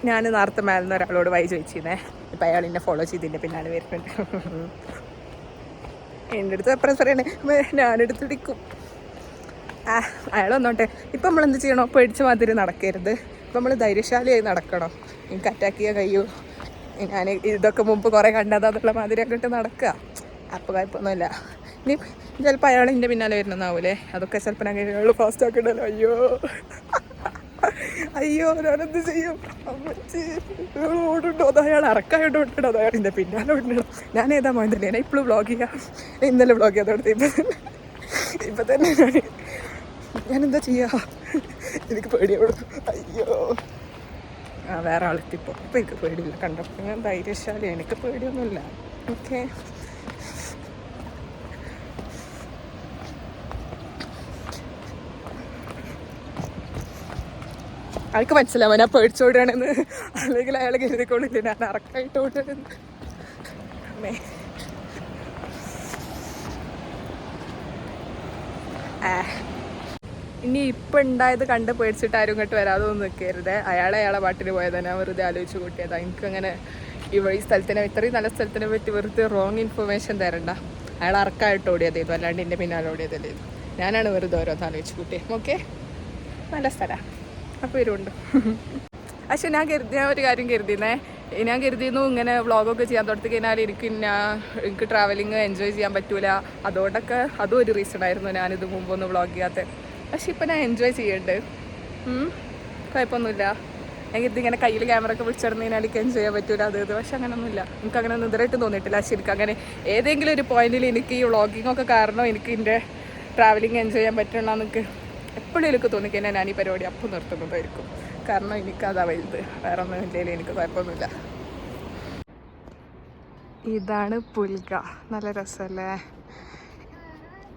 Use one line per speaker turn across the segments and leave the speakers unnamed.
ഞാൻ നേരത്തെ മേലെന്ന് ഒരാളോട് വഴി ചോദിച്ചിരുന്നേ. ഇപ്പം അയാൾ എന്നെ ഫോളോ ചെയ്തിൻ്റെ പിന്നാലെ വരുന്നുണ്ട്. എൻ്റെ അടുത്ത് എപ്പോഴും പറയണേ ഞാനെടുത്ത് പിടിക്കും. അയാൾ വന്നോട്ടെ. ഇപ്പം നമ്മളെന്ത് ചെയ്യണോ? പേടിച്ച മാതിരി നടക്കരുത്. ഇപ്പം നമ്മൾ ധൈര്യശാലിയായി നടക്കണം. എനിക്ക് അറ്റാക്ക് ചെയ്യാൻ കഴിയൂ, ഞാൻ ഇതൊക്കെ മുമ്പ് കുറേ കണ്ടതാന്നുള്ള മാതിരി അങ്ങോട്ട് നടക്കുക. അപ്പോൾ കുഴപ്പമൊന്നുമില്ല. ഇനി ചിലപ്പോൾ അയാൾ എൻ്റെ പിന്നാലെ വരുന്നതാവൂലേ, അതൊക്കെ ചിലപ്പോൾ ഞാൻ കഴിഞ്ഞാൽ ഫാസ്റ്റ് ആക്കണ്ടല്ലോ. അയ്യോ ഞാനെന്ത് ചെയ്യും? ഓടുണ്ടോ? അത് അയാൾ ഇറക്കായിട്ട് ഓടണം, അത് അയാൾ എൻ്റെ പിന്നാലെ ഓടണം. ഞാൻ ഏതാ മോണ്ടല്ലേ? ഞാൻ ഇപ്പോഴും വ്ളോഗ് ചെയ്യാം. ഇന്നലെ വ്ളോഗ് ചെയ്യാത്തോടത്ത് ഇപ്പം തന്നെ ഞാനെന്താ ചെയ്യുക? എനിക്ക് പേടിയാവുള്ളൂ. അയ്യോ വേറെ ആളെത്തിപ്പോൾ ഇപ്പം എനിക്ക് പേടിയില്ല. കണ്ടപ്പോൾ ഞാൻ ധൈര്യശാലി, എനിക്ക് പേടിയൊന്നുമില്ല. ഓക്കെ, അയാൾക്ക് മനസ്സിലാവും ഞാൻ പേടിച്ചോടുകയാണെന്ന്. അല്ലെങ്കിൽ അയാൾ കരുതിക്കൊള്ളില്ല ഞാൻ ഇറക്കായിട്ട് ഓടുകയാണെന്ന്. ഇനി ഇപ്പം ഉണ്ടായത് കണ്ട് പേടിച്ചിട്ട് ആരും ഇങ്ങോട്ട് വരാതൊന്നും നിൽക്കരുത്. അയാളെ പാട്ടിന് പോയതാ. ഞാൻ വെറുതെ ആലോചിച്ച് കൂട്ടിയതാ. എനിക്കങ്ങനെ ഈ സ്ഥലത്തിനെ, ഇത്രയും നല്ല സ്ഥലത്തിനെ പറ്റി വെറുതെ റോങ് ഇൻഫർമേഷൻ തരണ്ട. അയാൾ ഇറക്കായിട്ട് ഓടിയതായിരുന്നു, അല്ലാണ്ട് എൻ്റെ പിന്നാലെ ഓടിയതല്ലേ. ഞാനാണ് വെറുതെ ഓരോന്ന് ആലോചിച്ച് കൂട്ടിയത്. ഓക്കെ, നല്ല സ്ഥലമാണ്. അപ്പോൾ വരുമുണ്ട്. പക്ഷെ ഞാൻ ഒരു കാര്യം കരുതിയിരുന്നേ. ഞാൻ കരുതിയിരുന്നു ഇങ്ങനെ വ്ളോഗൊക്കെ ചെയ്യാൻ തുടങ്ങി കഴിഞ്ഞാൽ എനിക്ക് ട്രാവലിങ് എൻജോയ് ചെയ്യാൻ പറ്റൂല. അതുകൊണ്ടൊക്കെ അതും ഒരു റീസൺ ആയിരുന്നു ഞാനിത് മുമ്പൊന്നും വ്ളോഗ് ചെയ്യാത്തത്. പക്ഷെ ഇപ്പം ഞാൻ എൻജോയ് ചെയ്യുന്നുണ്ട്. കുഴപ്പമൊന്നുമില്ല. എനിക്ക് ഇങ്ങനെ കയ്യിൽ ക്യാമറ ഒക്കെ പിടിച്ചിടന്ന് കഴിഞ്ഞാൽ എനിക്ക് എൻജോയ് ചെയ്യാൻ പറ്റൂല. പക്ഷെ അങ്ങനെയൊന്നുമില്ല. എനിക്ക് അങ്ങനെ നിതരായിട്ട് തോന്നിയിട്ടില്ല. ശരിക്കും അങ്ങനെ ഏതെങ്കിലും ഒരു പോയിന്റിൽ എനിക്ക് ഈ വ്ളോഗിങ്ങൊക്കെ കാരണം എനിക്ക് എൻ്റെ ട്രാവലിങ് എൻജോയ് ചെയ്യാൻ പറ്റണമെന്ന് എനിക്ക് എപ്പോഴും എനിക്ക് തോന്നിക്കഴിഞ്ഞാൽ ഞാൻ ഈ പരിപാടി അപ്പം നിർത്തുന്നതായിരിക്കും. കാരണം എനിക്കതാ വലുത്. വേറെ ഒന്നും ഇല്ലെങ്കിൽ എനിക്ക് കുഴപ്പമൊന്നുമില്ല. ഇതാണ് പുൽഗ. നല്ല രസമല്ലേ?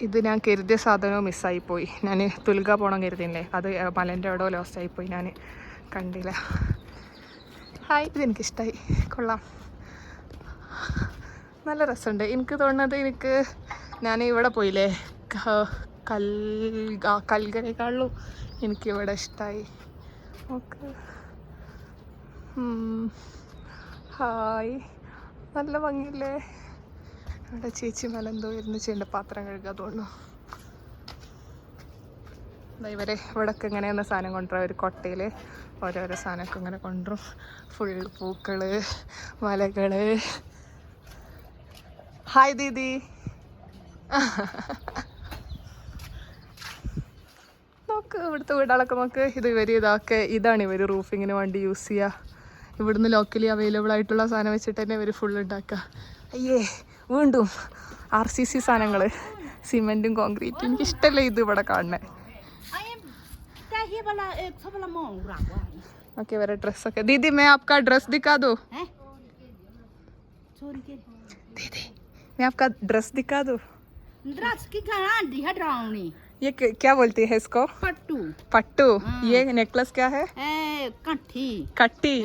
ഇത് ഞാൻ കരുതിയ സാധനവും മിസ്സായിപ്പോയി. ഞാൻ തുൽഗ പോകണം കരുതിയില്ലേ, അത് മലേൻ്റെ എവിടെയോ ലോസ്റ്റ് ആയിപ്പോയി. ഞാൻ കണ്ടില്ല. ഹായ്, ഇതെനിക്കിഷ്ടമായി. കൊള്ളാം, നല്ല രസമുണ്ട്. എനിക്ക് തോന്നുന്നത് ഞാൻ ഇവിടെ പോയില്ലേ കൽഗനേക്കാളും എനിക്കിവിടെ ഇഷ്ടമായി. ഓക്കെ, ഹായ്, നല്ല ഭംഗിയില്ലേ? ഇവിടെ ചേച്ചി മലെന്തോ ഇരുന്ന് ചെയ്യേണ്ട പാത്രം കഴുകുക തോന്നുന്നു. ഇവിടെയൊക്കെ ഇങ്ങനെയെന്ന സാധനം കൊണ്ടുവരാം. ഒരു കൊട്ടയിൽ ഓരോരോ സാധനമൊക്കെ ഇങ്ങനെ കൊണ്ടുവരും. ഫുൾ പൂക്കൾ, മലകൾ. ഹായ് ദീദി. നോക്ക് ഇവിടുത്തെ വീടുകളൊക്കെ നോക്ക്. ഇതാണ് ഇവർ റൂഫിങ്ങിന് വേണ്ടി യൂസ് ചെയ്യുക. ഇവിടുന്ന് ലോക്കലി അവൈലബിൾ ആയിട്ടുള്ള സാധനം വെച്ചിട്ട് തന്നെ ഇവർ ഫുൾ ഉണ്ടാക്കുക. അയ്യേ, വീണ്ടും RCC സാധനങ്ങൾ, സിമെൻറ്റും കോൺക്രീറ്റും. എനിക്കിഷ്ടമല്ലേ ഇത് ഇവിടെ കാണുന്നത്. ഓക്കെ, ഇവരെ ഡ്രസ്സൊക്കെ. ദീദി मैं आपका ड्रेस दिखा दो. दीदी मैं आपका ड्रेस दिखा दो.
ड्रेस की ड्राउनी.
ये क्या बोलती है इसको?
पट्टू.
पट्टू. ये नेकलेस क्या है?
कट्टी.
कट्टी.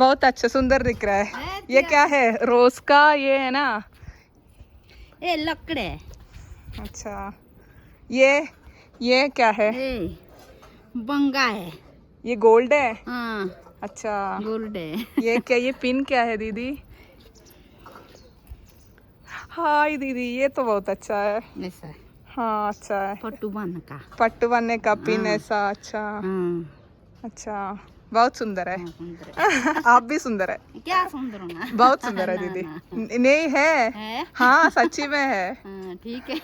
बहुत अच्छा, सुंदर दिख रहा है. ये क्या है? रोज का ये है ना?
ये लकड़े.
अच्छा, ये क्या है?
बंगा है.
ये गोल्ड है?
हाँ,
अच्छा,
गोल्ड है.
ये पिन क्या है दीदी? हाय दीदी, ये तो बहुत अच्छा है.
ऐसा है.
हाँ, अच्छा है.
पट्टू
बनने का पिन ऐसा. अच्छा, अच्छा, बहुत सुंदर है. आप भी सुंदर है.
क्या सुंदर होना?
बहुत सुंदर है दीदी. नहीं है? हाँ, सच्ची में है.
ठीक है.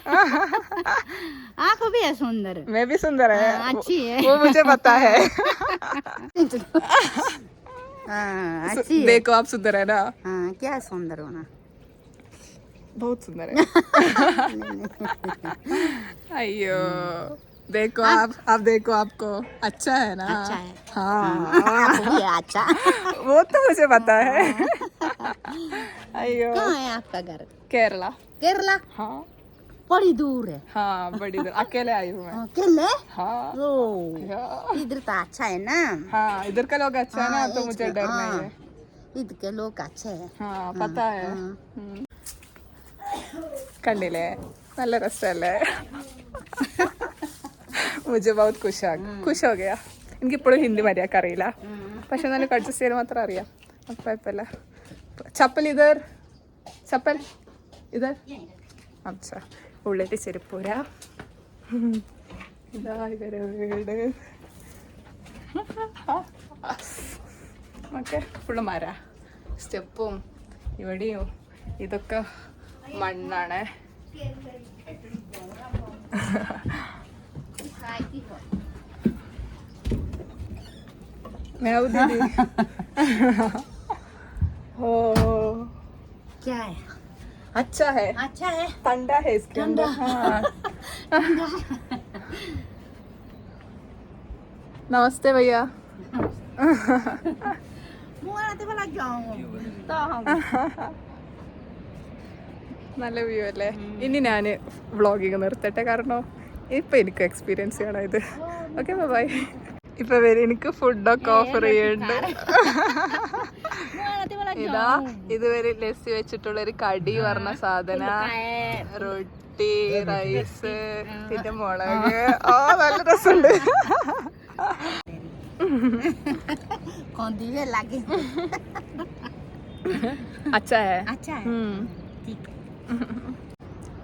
आप भी है सुंदर.
मैं भी सुंदर है.
अच्छी है.
वो मुझे पता है.
अच्छी है.
देखो आप सुंदर है ना?
क्या सुंदर होना?
बहुत सुंदर है. अयो, देखो आप देखो, आपको अच्छा है ना?
अच्छा है.
हाँ,
अच्छा.
वो तो मुझे पता है. अयो,
कहाँ है आपका घर?
केरला.
केरला.
हाँ,
बड़ी दूर है.
हाँ, बड़ी दूर. अकेले आई हूँ मैं.
अकेले?
हाँ.
इधर तो अच्छा है ना?
हाँ, इधर का लोग अच्छा है ना, तो मुझे डर नहीं है.
इधर के लोग अच्छे हैं.
हाँ, पता है. കണ്ടില്ലേ, നല്ല രസമല്ലേ? मुझे बहुत खुश हो गया. എനിക്കിപ്പോഴും ഹിന്ദി മര്യാദക്ക് അറിയില്ല, പക്ഷെ എന്നാലും അഡ്ജസ്റ്റ് ചെയ്യാൻ മാത്രം അറിയാം. അപ്പം കുഴപ്പമില്ല. ചപ്പൽ ഇതർ, ചപ്പൽ ഇതർ. അച്ഛാ ഉള്ളിട്ട് ചെരുപ്പൂര. ഇതാ ഇവരെ വീട്. ഓക്കെ, ഫുള്ള് മര, സ്റ്റെപ്പും ഇവിടെയും ഇതൊക്കെ മണ്ണാണ്. ഓ
क्या है?
अच्छा है,
अच्छा है,
ठंडा है इसके अंदर. हाँ. नमस्ते भैया. നല്ല വ്യൂ അല്ലേ? ഇനി ഞാൻ വ്ളോഗിങ് നിർത്തട്ടെ, കാരണം ഇപ്പം എനിക്ക് എക്സ്പീരിയൻസ് ചെയ്യണം ഇത്. Okay bye. ഇപ്പൊ വരെ എനിക്ക് ഫുഡൊക്കെ ഓഫർ ചെയ്യുന്നുണ്ട്. ഇതാ ഇതുവരെ ലസ്സി വെച്ചിട്ടുള്ള ഒരു കടി പറഞ്ഞ സാധന, റൊട്ടി, റൈസ്, പിന്നെ മുളക്. ഓ നല്ല രസമുണ്ട്.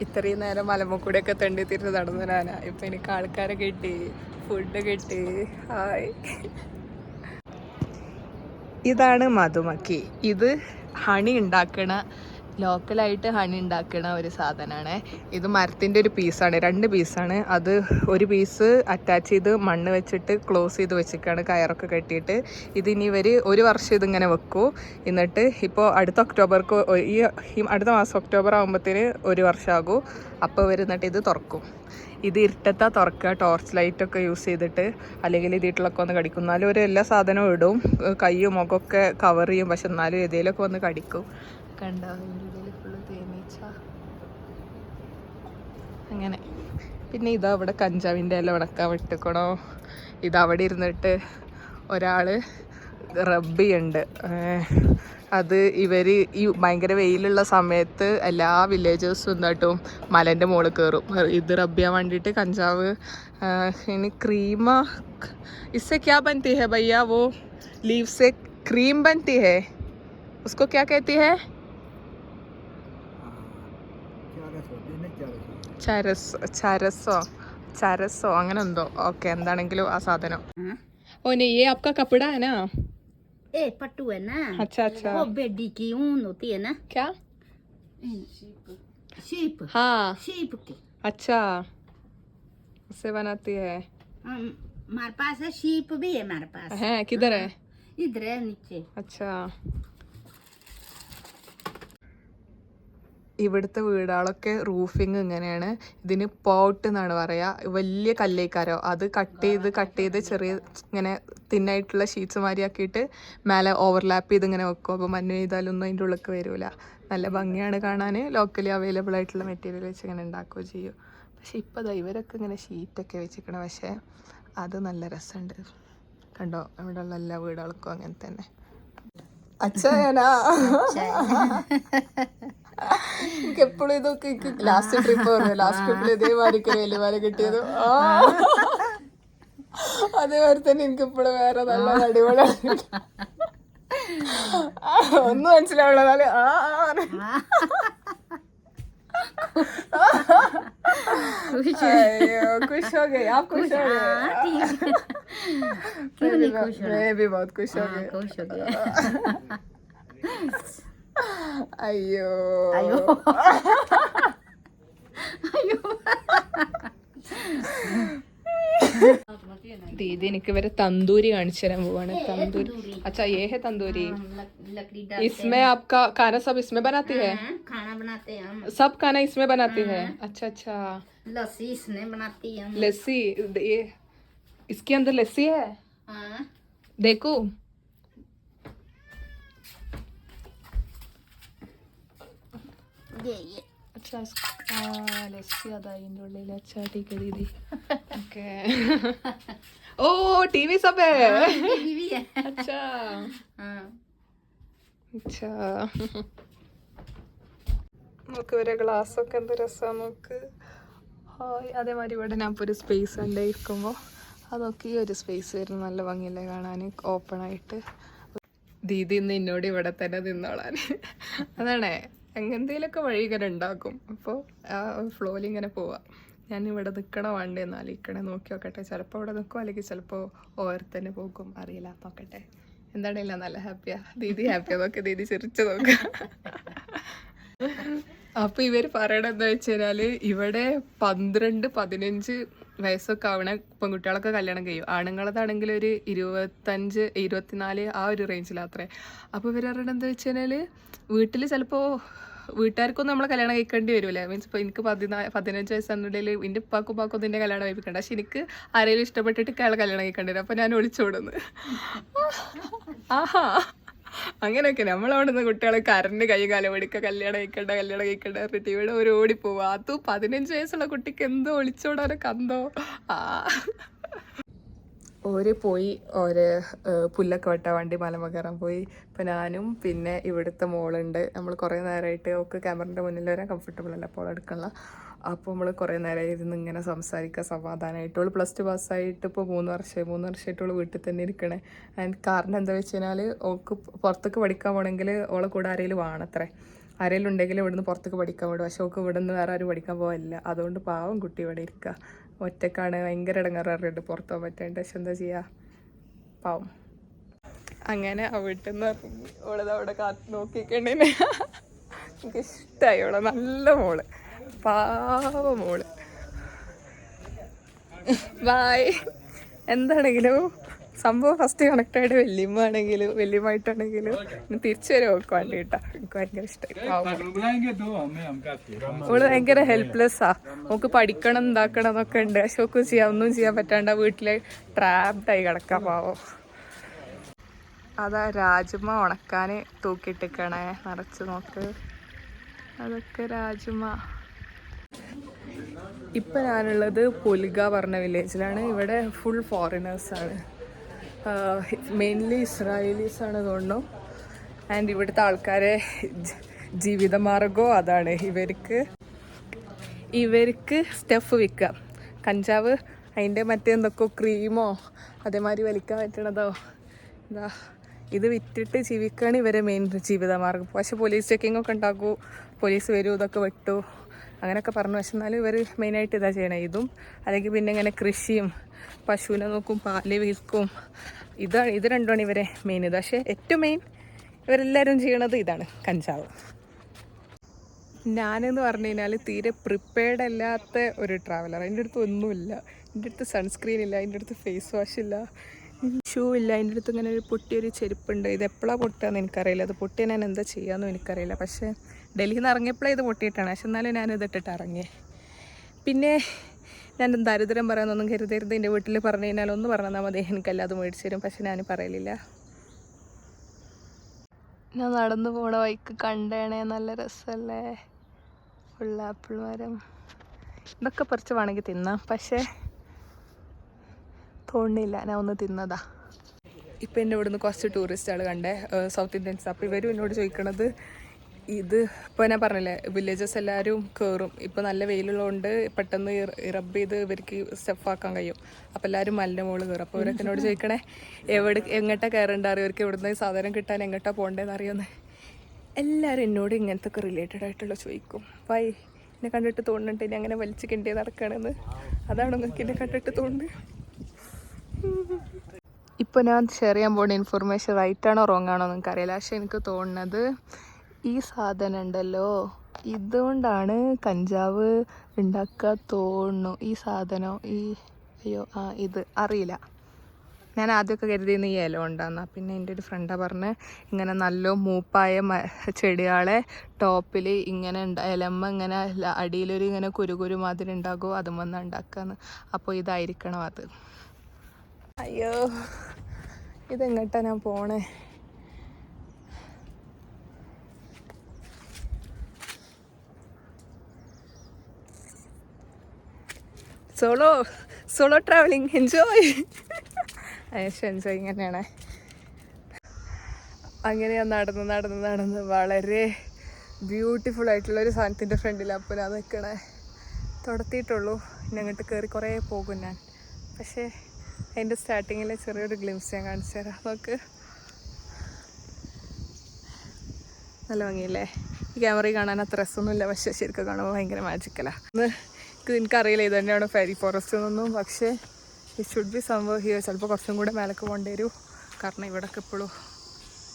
ഇത്രയും നേരം മലമുക്കൂടെയൊക്കെ തെണ്ടി തിരിച്ച് നടന്നു ഞാനാ. ഇപ്പൊ എനിക്ക് ആൾക്കാരെ കിട്ടി, ഫുഡ് കിട്ടി. ഹായ്. ഇതാണ് മധുമക്കി. ഇത് ഹണി ഉണ്ടാക്കണ, ലോക്കലായിട്ട് ഹണി ഉണ്ടാക്കണ ഒരു സാധനമാണ്. ഇത് മരത്തിൻ്റെ ഒരു പീസാണ്, 2 പീസാണ്. അത് ഒരു പീസ് അറ്റാച്ച് ചെയ്ത് മണ്ണ് വെച്ചിട്ട് ക്ലോസ് ചെയ്ത് വെച്ചിട്ടാണ്, കയറൊക്കെ കെട്ടിയിട്ട്. ഇതിനി ഇവർ 1 വർഷം ഇതിങ്ങനെ വെക്കും. എന്നിട്ട് ഇപ്പോൾ അടുത്ത ഒക്ടോബർക്ക്, ഈ അടുത്ത മാസം ഒക്ടോബർ ആകുമ്പോഴത്തേന് 1 വർഷമാകും. അപ്പോൾ ഇവർ എന്നിട്ട് ഇത് തുറക്കും. ഇത് ഇരുട്ടത്താ തുറക്കുക, ടോർച്ച് ലൈറ്റൊക്കെ യൂസ് ചെയ്തിട്ട്, അല്ലെങ്കിൽ ഇതിട്ടിലൊക്കെ ഒന്ന് കടിക്കും. എന്നാലും ഒരു എല്ലാ സാധനവും ഇടും, കയ്യും മുഖമൊക്കെ കവർ ചെയ്യും, പക്ഷെ എന്നാലും ഏതെങ്കിലുമൊക്കെ വന്ന് കടിക്കും. കണ്ടോ ഇതിൽ ഫുള്ള് തേനീച്ച അങ്ങനെ. പിന്നെ ഇതാ ഇവിടെ കഞ്ചാവിൻ്റെ എല്ലാം ഉണക്കാൻ വിട്ടുക്കണോ. ഇതവിടെ ഇരുന്നിട്ട് ഒരാൾ റബ്ബ് ചെയ്യുന്നുണ്ട്. അത് ഇവർ ഈ ഭയങ്കര വെയിലുള്ള സമയത്ത് എല്ലാ വില്ലേജേഴ്സും എന്തായിട്ടും മലേൻ്റെ മുകളിൽ കയറും ഇത് റബ്ബ് ചെയ്യാൻ വേണ്ടിയിട്ട്. കഞ്ചാവ് ഇനി ക്രീമ, ഇസ്സെ ക്യാ ബനത്തി ഹൈ ഭയ്യ, വോ ലീവ് से क्रीम बनती है, उसको क्या कहती है? ചരസോ അങ്ങനെ എന്തോ. ഓക്കെ, എന്താണെങ്കിലും ആ സാധനം. ഓ നെ ये आपका कपड़ा है ना?
ए पट्टू है ना.
अच्छा अच्छा.
वो बेडी की ऊन होती है ना.
क्या?
शीप.
हाँ
शीप की.
अच्छा, उससे बनाती है.
हमारे पास है, शीप भी है हमारे पास.
है किधर है?
इधर है नीचे.
अच्छा. ഇവിടുത്തെ വീടുകളൊക്കെ റൂഫിങ് ഇങ്ങനെയാണ്. ഇതിന് പോട്ട് എന്നാണ് പറയുക. വലിയ കല്ലേക്കാരോ അത് കട്ട് ചെയ്ത് ചെറിയ ഇങ്ങനെ തിന്നായിട്ടുള്ള ഷീറ്റ്സ് മാതിരി ആക്കിയിട്ട് മേലെ ഓവർലാപ്പ് ചെയ്ത് ഇങ്ങനെ വെക്കും. അപ്പോൾ മഞ്ഞ് ചെയ്താലൊന്നും അതിൻ്റെ ഉള്ളിലേക്ക് വരില്ല. നല്ല ഭംഗിയാണ് കാണാൻ. ലോക്കലി അവൈലബിൾ ആയിട്ടുള്ള മെറ്റീരിയൽ വെച്ച് ഇങ്ങനെ ഉണ്ടാക്കുകയും ചെയ്യും. പക്ഷെ ഇപ്പോൾ ദാ ഇവരൊക്കെ ഇങ്ങനെ ഷീറ്റൊക്കെ വെച്ചിരിക്കണം. പക്ഷേ അത് നല്ല രസമുണ്ട്. കണ്ടോ, ഇവിടെയുള്ള എല്ലാ വീടുകൾക്കും അങ്ങനെ തന്നെ. അച്ഛനാ എനിക്ക് എപ്പോഴും ഇതൊക്കെ ലാസ്റ്റ് ട്രിപ്പ് പറഞ്ഞു. ലാസ്റ്റ് ട്രിപ്പിൽ ഇതേമാതിരി വേലിമാല കിട്ടിയത്. അതേമാതിരി തന്നെ എനിക്ക് ഇപ്പോഴും വേറെ നല്ല അടിപൊളിയാണ്. ഒന്നും മനസ്സിലാവുള്ള खुश हो गए आप? खुश हो गए? मैं भी बहुत खुश हो गई. അയ്യോ
അയ്യോ അയ്യോ.
ദീദി എനിക്ക് വരെ തന്തൂരി കാണിച്ചു തരാൻ പോവാണ്. തന്തൂരി. अच्छा ये है तंदूरी. इसमें आपका खाना सब इसमें बनाती है?
खाना बनाते हैं हम.
सब खाना इसमें बनाती है? अच्छा अच्छा.
लस्सी इसमें बनाती है हम.
लस्सी ये इसके अंदर लस्सी है?
हाँ.
देखो
ये
अच्छा. लस्सी आता है इन उള്ളിൽ. अच्छा ठीक है दीदी. ओके. ओ टीवी सब है?
टीवी है.
अच्छा.
हाँ.
अच्छा. നോക്ക് ഒരു ഗ്ലാസ്സൊക്കെ എന്ത് രസമാണ് നോക്ക്. ഹായ്. അതേമാതിരി ഇവിടെ ഞാൻ ഇപ്പോൾ ഒരു സ്പേസ് ഉണ്ടായിരിക്കുമ്പോൾ അതൊക്കെ ഈ ഒരു സ്പേസ് വരുന്നു, നല്ല ഭംഗിയില്ലേ കാണാൻ, ഓപ്പണായിട്ട്. ദീദി ഇന്ന് എന്നോട് ഇവിടെ തന്നെ നിന്നോളാൻ. അതാണേ, എന്തെങ്കിലുമൊക്കെ വഴി ഇങ്ങനെ ഉണ്ടാക്കും. അപ്പോൾ ആ ഫ്ലോയിൽ ഇങ്ങനെ പോവാം. ഞാൻ ഇവിടെ നിൽക്കണോ വേണ്ടേന്ന് ആലോചിക്കണേ, നോക്കി നോക്കട്ടെ. ചിലപ്പോൾ ഇവിടെ നിൽക്കും, അല്ലെങ്കിൽ ചിലപ്പോൾ ഓവർ തന്നെ പോകും, അറിയില്ല, നോക്കട്ടെ. എന്താണില്ല, നല്ല ഹാപ്പിയാ. ദീദി ഹാപ്പിയാ, നോക്കി ദീദി ചിരിച്ചു നോക്കുക. അപ്പൊ ഇവര് പറയണത് എന്താ വെച്ച് കഴിഞ്ഞാല്, ഇവിടെ 12-15 വയസ്സൊക്കെ ആവണ പെൺകുട്ടികളൊക്കെ കല്യാണം കഴിയും. ആണുങ്ങളതാണെങ്കിൽ ഒരു 25-24 ആ ഒരു റേഞ്ചിലാത്രേ. അപ്പോൾ ഇവർ പറയണത് എന്താ വെച്ച് കഴിഞ്ഞാല്, വീട്ടിൽ ചിലപ്പോൾ വീട്ടുകാർക്കൊന്നും നമ്മളെ കല്യാണം കഴിക്കേണ്ടി വരില്ലേ. മീൻസ് ഇപ്പോൾ എനിക്ക് 15 വയസ്സാണെന്നുണ്ടെങ്കിൽ എൻ്റെ ഉപ്പാക്കും നിന്റെ കല്യാണം കഴിപ്പിക്കണ്ട. പക്ഷെ എനിക്ക് ആരെങ്കിലും ഇഷ്ടപ്പെട്ടിട്ട് അയാളെ കല്യാണം കഴിക്കേണ്ടി വരും. അപ്പോൾ ഞാൻ ഒളിച്ചോടുന്നു. ആഹാ, അങ്ങനെയൊക്കെ നമ്മളവിടെ നിന്ന് കുട്ടികളെ കരണ്ട് കൈ കാലം എടുക്കുക, കല്യാണം കഴിക്കണ്ട പറഞ്ഞിട്ട് ഇവിടെ ഒരു ഓടിപ്പോവുക. അതും 15 വയസ്സുള്ള കുട്ടിക്ക് എന്തോ ഒളിച്ചോടാനൊക്കെ എന്തോ. ഓര് പോയി, ഓര് പുല്ലൊക്കെ വെട്ടാൻ വേണ്ടി മലമ കയറാൻ പോയി. ഇപ്പം ഞാനും പിന്നെ ഇവിടുത്തെ മോളുണ്ട്. നമ്മൾ കുറേ നേരമായിട്ട് ഒക്കെ ക്യാമറൻ്റെ മുന്നിൽ വരാൻ കംഫർട്ടബിൾ അല്ല അപ്പോൾ എടുക്കണില്ല. അപ്പോൾ നമ്മൾ കുറേ നേരമായി ഇരുന്ന് ഇങ്ങനെ സംസാരിക്കുക സമാധാനമായിട്ട്. അവൾ +2 പാസ്സായിട്ട് ഇപ്പോൾ 3 വർഷമായിട്ട് അവൾ വീട്ടിൽ തന്നെ ഇരിക്കണേ. ആൻഡ് കാരണം എന്താ വെച്ച് കഴിഞ്ഞാൽ, ഓൾക്ക് പുറത്തേക്ക് പഠിക്കാൻ പോകണമെങ്കിൽ ഓളെ കൂടെ ആരെങ്കിലും വേണത്രേ. ആരെങ്കിലും ഉണ്ടെങ്കിൽ ഇവിടുന്ന് പുറത്തേക്ക് പഠിക്കാൻ വിടും. പക്ഷെ ഓൾക്ക് ഇവിടെ നിന്ന് വേറെ ആരും പഠിക്കാൻ പോകില്ല. അതുകൊണ്ട് പാവം കുട്ടി ഇവിടെ ഇരിക്കുക, ഒറ്റക്കാണ്. ഭയങ്കര ഇടങ്ങാറുണ്ട് പുറത്ത് പോകാൻ പറ്റാണ്ട്. പക്ഷെ എന്താ ചെയ്യുക, പാവം. അങ്ങനെ ആ വീട്ടിൽ നിന്ന് ഓളത് അവിടെ കാത്ത് നോക്കിക്കണ്ടേ. എനിക്കിഷ്ടമായി ഓളെ, നല്ല മോള്, പാവ മോള്. ബായ്. എന്താണെങ്കിലും സംഭവം ഫസ്റ്റ് കണക്റ്റായിട്ട് വല്യമ്മായിട്ടാണെങ്കിലും തിരിച്ചു വരെ ഓൾക്ക് വേണ്ടിയിട്ടാ. എനിക്ക് ഭയങ്കര ഇഷ്ടമായി. ഓള് ഭയങ്കര ഹെൽപ്ലെസ്സാ. ഓക്ക് പഠിക്കണം എന്താക്കണം എന്നൊക്കെ ഉണ്ട്. പക്ഷെ ഓക്ക് ഒന്നും ചെയ്യാൻ പറ്റാണ്ട് വീട്ടില് ട്രാപ്ഡായി കിടക്കാൻ പാവം. അതാ രാജുമ്മ ഉണക്കാൻ തൂക്കിയിട്ടിക്കണേ, നിറച്ച് നോക്ക്. അതൊക്കെ രാജുമ്മ. ഇപ്പം ഞാനുള്ളത് പൊലിഗ പറഞ്ഞ വില്ലേജിലാണ്. ഇവിടെ ഫുൾ ഫോറിനേഴ്സാണ്, മെയിൻലി ഇസ്രായേലീസാണ് തോന്നുന്നു. ആൻഡ് ഇവിടുത്തെ ആൾക്കാരെ ജീവിതമാർഗവും അതാണ്. ഇവർക്ക് സ്റ്റഫ് വിൽക്കാം, കഞ്ചാവ്, അതിൻ്റെ മറ്റെന്തൊക്കെയോ ക്രീമോ അതേമാതിരി വലിക്കാൻ പറ്റണതോ എന്താ, ഇത് വിറ്റിട്ട് ജീവിക്കുകയാണ് ഇവരെ മെയിൻ ജീവിതമാർഗം. പക്ഷെ പോലീസ് ചെക്കിങ്ങൊക്കെ ഉണ്ടാക്കൂ, പോലീസ് വരൂ, ഇതൊക്കെ വെട്ടു അങ്ങനെയൊക്കെ പറഞ്ഞു. പക്ഷെ എന്നാലും ഇവർ മെയിനായിട്ട് ഇതാ ചെയ്യണേ. ഇതും അല്ലെങ്കിൽ പിന്നെ ഇങ്ങനെ കൃഷിയും, പശുവിനെ നോക്കും, പാല് വിൽക്കും. ഇത് രണ്ടുമാണ് ഇവരെ മെയിൻ ഇത്. പക്ഷേ ഏറ്റവും മെയിൻ ഇവരെല്ലാവരും ചെയ്യണത് ഇതാണ്, കഞ്ചാവ്. ഞാനെന്ന് പറഞ്ഞു കഴിഞ്ഞാൽ തീരെ പ്രിപ്പയർഡ് അല്ലാത്ത ഒരു ട്രാവലർ. എൻ്റെ അടുത്ത് ഒന്നുമില്ല. എൻ്റെ അടുത്ത് സൺസ്ക്രീൻ ഇല്ല, എൻ്റെ അടുത്ത് ഫേസ് വാഷ് ഇല്ല, ഷൂ ഇല്ല. എൻ്റെ അടുത്ത് ഇങ്ങനെ ഒരു പൊട്ടിയൊരു ചെരുപ്പുണ്ട്. ഇത് എപ്പോഴാണ് പൊട്ടുകയെന്ന് എനിക്കറിയില്ല. അത് പൊട്ടിയാൽ ഞാൻ എന്താ ചെയ്യാമെന്നും എനിക്കറിയില്ല. പക്ഷേ ഡൽഹിയിൽ നിന്ന് ഇറങ്ങിയപ്പോഴേ ഇത് പൊട്ടിയിട്ടാണ്. പക്ഷെ എന്നാലും ഞാനിതിട്ടിട്ട് ഇറങ്ങിയേ. പിന്നെ ഞാൻ ദരിദ്രം പറയാനൊന്നും കരുതരുത്. എൻ്റെ വീട്ടിൽ പറഞ്ഞു കഴിഞ്ഞാൽ ഒന്ന് പറഞ്ഞാൽ മതി, എനിക്കല്ലാതെ മേടിച്ചു തരും. പക്ഷെ ഞാൻ പറയലില്ല. ഞാൻ നടന്നു പോണ വഴിക്ക് കണ്ടേണേ, നല്ല രസമല്ലേ, ഫുൾ ആപ്പിൾ മരം. ഇതൊക്കെ പറിച്ച് വേണമെങ്കിൽ തിന്നാം, പക്ഷേ തോന്നില്ല. ഞാൻ ഒന്ന് തിന്നതാ. ഇപ്പം എൻ്റെ ഇവിടുന്ന് കുറച്ച് ടൂറിസ്റ്റുകൾ കണ്ടേ, സൗത്ത് ഇന്ത്യൻസ്. അപ്പോൾ ഇവരും എന്നോട് ചോദിക്കണത് ഇത്, ഇപ്പോൾ ഞാൻ പറഞ്ഞില്ലേ വില്ലേജസ് എല്ലാവരും കയറും. ഇപ്പോൾ നല്ല വെയിലുള്ളതുകൊണ്ട് പെട്ടെന്ന് റബ്ബ് ചെയ്ത് ഇവർക്ക് സ്റ്റെപ്പാക്കാൻ കഴിയും. അപ്പോൾ എല്ലാവരും മലിൻ്റെ മുകളിൽ കയറും. അപ്പോൾ ഇവരൊക്കെ എന്നോട് ചോദിക്കണേ എങ്ങോട്ടാണ് കയറേണ്ട, ഇവർക്ക് ഇവിടുന്ന് സാധനം കിട്ടാൻ എങ്ങോട്ടാണ് പോകേണ്ടതെന്ന് അറിയുമെന്ന്. എല്ലാവരും എന്നോട് ഇങ്ങനത്തെ ഒക്കെ റിലേറ്റഡ് ആയിട്ടുള്ള ചോദിക്കും. വൈ എന്നെ കണ്ടിട്ട് തോന്നുന്നുണ്ട് ഇനി അങ്ങനെ വലിച്ച് കിണ്ടിയെ നടക്കണമെന്ന്. അതാണ് നിങ്ങൾക്ക് എന്നെ കണ്ടിട്ട് തോന്നുന്നത്. ഇപ്പോൾ ഞാൻ ഷെയർ ചെയ്യാൻ പോകുന്ന ഇൻഫർമേഷൻ റൈറ്റാണോ റോങ് ആണോ എന്ന് എനിക്കറിയില്ല. പക്ഷെ എനിക്ക് തോന്നുന്നത് ഈ സാധനം ഉണ്ടല്ലോ, ഇതുകൊണ്ടാണ് കഞ്ചാവ് ഉണ്ടാക്കുക തോന്നുന്നു. ഈ സാധനം ഇത് അറിയില്ല. ഞാൻ ആദ്യമൊക്കെ കരുതിയിരുന്ന ഈ ഇല ഉണ്ടാകുന്ന. പിന്നെ എൻ്റെ ഒരു ഫ്രണ്ടാണ് പറഞ്ഞ് ഇങ്ങനെ നല്ല മൂപ്പായ ചെടികളെ ടോപ്പിൽ ഇങ്ങനെ ഇലമ്മ ഇങ്ങനെ അടിയിലൊരു ഇങ്ങനെ കുരു മാതിരി ഉണ്ടാകുമോ, അതും വന്ന് ഉണ്ടാക്കാന്ന്. അപ്പോൾ ഇതായിരിക്കണം അത്. അയ്യോ, ഇതെങ്ങോട്ടാ ഞാൻ പോണേ? Solo travelling, enjoy. എൻജോയ് തന്നെയാണ്. അങ്ങനെ ഞാൻ നടന്ന് വളരെ ബ്യൂട്ടിഫുൾ ആയിട്ടുള്ളൊരു സാധനത്തിൻ്റെ ഫ്രണ്ടിൽ അപ്പോൾ ഞാൻ നിൽക്കണേ. തുടത്തിയിട്ടുള്ളൂ, ഇനി അങ്ങോട്ട് കയറി കുറേ പോകും ഞാൻ. പക്ഷേ അതിൻ്റെ സ്റ്റാർട്ടിങ്ങിൽ ചെറിയൊരു ഗ്ലിംസ് ഞാൻ കാണിച്ചു തരാം. നോക്ക്, നല്ല ഭംഗിയില്ലേ? ഈ ക്യാമറയിൽ കാണാൻ അത്ര രസമൊന്നുമില്ല, പക്ഷേ ശരിക്കും കാണുമ്പോൾ ഭയങ്കര മാജിക്കലാണ്. എനിക്കറിയില്ല ഇത് തന്നെയാണ് ഫെയറി ഫോറസ്റ്റ് എന്നൊന്നും, പക്ഷേ ഇറ്റ് ഷുഡ് ബി സംഭവം ഹിയർ. ചിലപ്പോൾ കുറച്ചും കൂടെ മേലക്ക് പോകേണ്ടി വരും, കാരണം ഇവിടെയൊക്കെ എപ്പോഴും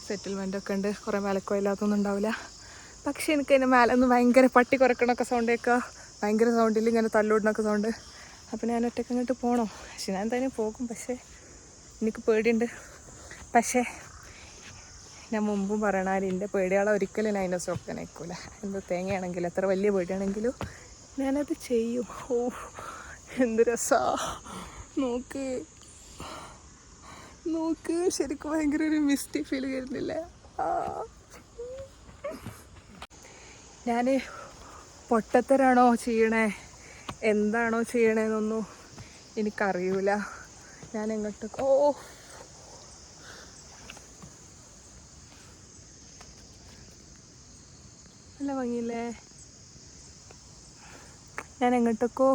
സെറ്റിൽമെൻ്റൊക്കെ ഉണ്ട്. കുറേ മേലക്കോ ഇല്ലാത്തൊന്നും ഉണ്ടാവില്ല. പക്ഷേ എനിക്ക് അതിൻ്റെ മേലെ ഒന്ന് ഭയങ്കര പട്ടി കുറക്കണമൊക്കെ സൗണ്ട് കേൾക്കുക, ഭയങ്കര സൗണ്ടിൽ ഇങ്ങനെ തല്ലുവിടണൊക്കെ സൗണ്ട്. അപ്പോൾ ഞാൻ ഒറ്റയ്ക്ക് അങ്ങോട്ട് പോകണോ? പക്ഷെ ഞാൻ എന്തായാലും പോകും, പക്ഷേ എനിക്ക് പേടിയുണ്ട്. പക്ഷേ ഞാൻ മുമ്പും പറയണ എൻ്റെ പേടിയാളെ ഒരിക്കലും ഞാൻ അതിൻ്റെ സ്റ്റോപ്പ് നിൽക്കില്ല. എന്ത് തേങ്ങയാണെങ്കിലും എത്ര വലിയ പേടിയാണെങ്കിലും ഞാനത് ചെയ്യും. ഓ എന്ത് രസാ, നോക്ക് നോക്ക്, ശരിക്കും ഭയങ്കര ഒരു മിസ്റ്റി ഫീൽ വരുന്നില്ലേ? ഞാൻ പൊട്ടത്തരാണോ ചെയ്യണേ, എന്താണോ ചെയ്യണേന്നൊന്നും എനിക്കറിയൂല. ഞാൻ എങ്ങോട്ട് നല്ല ഭംഗിയില്ലേ? ഞാൻ എങ്ങോട്ടൊക്കെ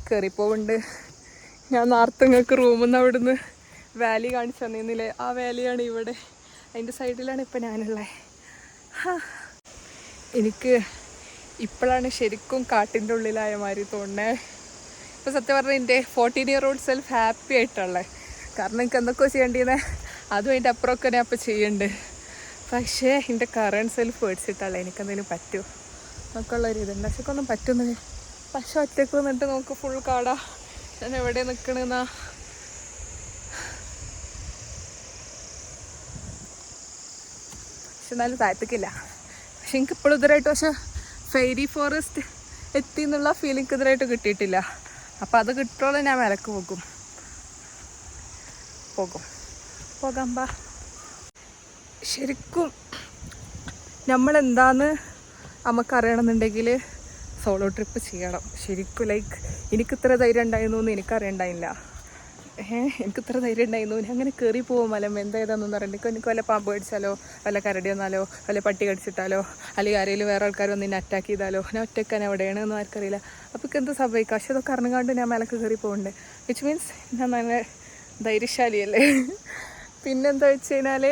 കയറിപ്പോവുന്നുണ്ട്. ഞാൻ നേരത്തെ നിങ്ങൾക്ക് റൂമിൽ നിന്ന് അവിടുന്ന് വാലി കാണിച്ചു തന്നിരുന്നില്ലേ, ആ വാലിയാണ് ഇവിടെ, അതിൻ്റെ സൈഡിലാണ് ഇപ്പം ഞാനുള്ളത്. എനിക്ക് ഇപ്പോഴാണ് ശരിക്കും കാട്ടിൻ്റെ ഉള്ളിലായ മാതിരി തോന്നണേ. ഇപ്പോൾ സത്യം പറഞ്ഞാൽ എൻ്റെ 14-year-old സെൽഫ് ഹാപ്പി ആയിട്ടുള്ളത്. കാരണം എനിക്ക് എന്തൊക്കെയോ ചെയ്യേണ്ടിയിരുന്നേ, അതും അതിൻ്റെ അപ്പുറമൊക്കെ ഞാൻ അപ്പോൾ ചെയ്യുന്നുണ്ട്. പക്ഷേ എൻ്റെ കറണ്ട് സെൽഫ് പേടിച്ചിട്ടുള്ള എനിക്കെന്തെങ്കിലും പറ്റുമോ എന്നൊക്കെയുള്ളൊരു ഇതുണ്ട്. പക്ഷെ ഒന്നും പറ്റുന്നില്ല. പക്ഷെ ഒറ്റയ്ക്ക് വന്നിട്ട് നോക്ക്, ഫുൾ കാടാ. ഞാൻ എവിടെ നിൽക്കണെന്നാ? പക്ഷെ എന്നാലും താഴത്തേക്കില്ല. പക്ഷെ എനിക്ക് ഇപ്പോഴും ഇതുവരായിട്ട് പക്ഷെ ഫെയറി ഫോറസ്റ്റ് എത്തി എന്നുള്ള ഫീലിംഗ് ഇതുവരായിട്ട് കിട്ടിയിട്ടില്ല. അപ്പം അത് കിട്ടുമോളം ഞാൻ വിലക്ക് പോകാം ബാ. ശരിക്കും നമ്മളെന്താന്ന് നമുക്കറിയണമെന്നുണ്ടെങ്കിൽ സോളോ ട്രിപ്പ് ചെയ്യണം. ശരിക്കും ലൈക്ക് എനിക്കിത്ര ധൈര്യം ഉണ്ടായിരുന്നു എന്ന് എനിക്കറിയണ്ടായില്ല. എനിക്കിത്ര ധൈര്യം ഉണ്ടായിരുന്നു. ഞാൻ അങ്ങനെ കയറി പോകും മലം എന്തായതാണെന്നൊന്നും അറിയണ്ട. എനിക്ക് വല്ല പാമ്പ് കടിച്ചാലോ, വല്ല കരടി വന്നാലോ, വല്ല പട്ടി കടിച്ചിട്ടാലോ, അല്ലെങ്കിൽ ആരെങ്കിലും വേറെ ആൾക്കാർ വന്ന് എന്നെ അറ്റാക്ക് ചെയ്താലോ, ഞാൻ ഒറ്റയ്ക്കാൻ എവിടെയാണെന്നൊന്നും ആർക്കറിയില്ല. അപ്പോൾ എനിക്ക് എന്ത് സംഭവിക്കാം? പക്ഷെ അതൊക്കെ അറിഞ്ഞുകൊണ്ട് ഞാൻ മേലക്ക് കയറി പോകുന്നുണ്ട്. വിച്ച് മീൻസ് ഞാൻ നല്ല ധൈര്യശാലിയല്ലേ. പിന്നെന്താ വെച്ച് കഴിഞ്ഞാൽ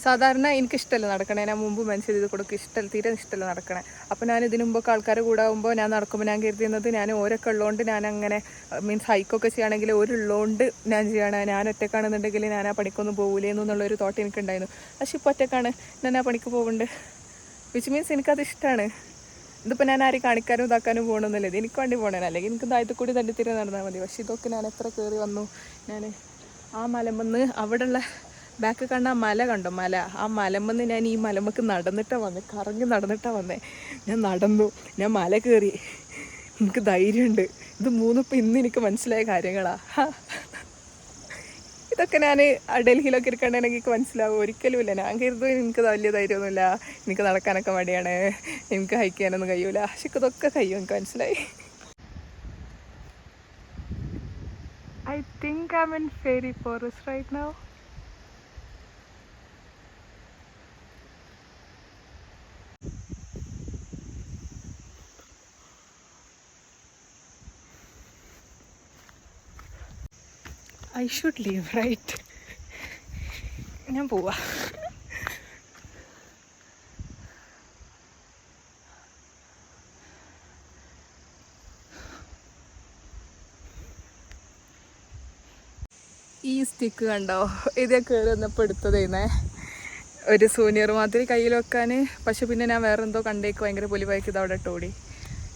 സാധാരണ എനിക്കിഷ്ടമല്ല നടക്കണേ. ഞാൻ മുമ്പ് മെൻഷൻ ചെയ്ത് കൊടുക്കും, തീരെ ഇഷ്ടമല്ല നടക്കണേ. അപ്പോൾ ഞാൻ ഇതിനു മുമ്പൊക്കെ ആൾക്കാർ കൂടെ ആകുമ്പോൾ ഞാൻ നടക്കുമ്പോൾ ഞാൻ കരുതുന്നത് ഞാൻ ഓരൊക്കെ ഉള്ളതുകൊണ്ട് ഞാൻ അങ്ങനെ മീൻസ് ഹൈക്കൊക്കെ ചെയ്യുകയാണെങ്കിൽ ഒരുള്ളതുകൊണ്ട് ഞാൻ ചെയ്യണം. ഞാൻ ഒറ്റക്കാണെന്നുണ്ടെങ്കിൽ ഞാൻ ആ പണിക്കൊന്നും പോകില്ലേന്നുള്ളൊരു തോട്ട് എനിക്കുണ്ടായിരുന്നു. പക്ഷെ ഇപ്പോൾ ഒറ്റക്കാണ്, ഞാൻ ആ പണിക്ക് പോകുന്നുണ്ട്. വിച്ച് മീൻസ് എനിക്കത് ഇഷ്ടമാണ്. ഇതിപ്പോൾ ഞാൻ ആരെയും കാണിക്കാനും ഇതാക്കാനും പോകണമെന്നില്ല, ഇത് എനിക്ക് വേണ്ടി പോകണേ. അല്ലെങ്കിൽ എനിക്ക് താഴത്ത് കൂടി തണ്ടിത്തിരി നടന്നാൽ മതി. പക്ഷെ ഇതൊക്കെ ഞാൻ എത്ര കയറി വന്നു. ഞാൻ ആ മലമെന്ന് അവിടെയുള്ള ബാക്ക് കണ്ട ആ മല കണ്ടോ, മല, ആ മലമെന്ന് ഞാൻ ഈ മലമ്മക്ക് നടന്നിട്ടാണ് വന്നത്, കറങ്ങി നടന്നിട്ടാണ് വന്നത്. ഞാൻ നടന്നു, ഞാൻ മല കയറി, എനിക്ക് ധൈര്യമുണ്ട്. ഇത് മൂന്നിപ്പോൾ ഇന്ന് എനിക്ക് മനസ്സിലായ കാര്യങ്ങളാണ്. ഇതൊക്കെ ഞാൻ ഡൽഹിയിലൊക്കെ ഇരിക്കണമെങ്കിൽ എനിക്ക് മനസ്സിലാവും. ഒരിക്കലും ഇല്ല. ഞാൻ കരുതും എനിക്ക് വലിയ ധൈര്യമൊന്നുമില്ല, എനിക്ക് നടക്കാനൊക്കെ മടിയാണ്, എനിക്ക് ഹൈക്ക് ചെയ്യാനൊന്നും കഴിയൂല. പക്ഷെ ഇതൊക്കെ കഴിയും, എനിക്ക് മനസ്സിലായി. I think I'm in fairy forest right now. I should leave, right? ഞാൻ പോവാ. ഈ സ്റ്റിക്ക് കണ്ടോ, ഇതേ കയറി വന്നപ്പോൾ എടുത്തതേന്നേ. ഒരു സൂനിയർ മാതിരി കയ്യിൽ വെക്കാൻ. പക്ഷെ പിന്നെ ഞാൻ വേറെ എന്തോ കണ്ടേക്ക് ഭയങ്കര പൊലിവായിക്ക് ഇത് അവിടെ ഇട്ടോടി.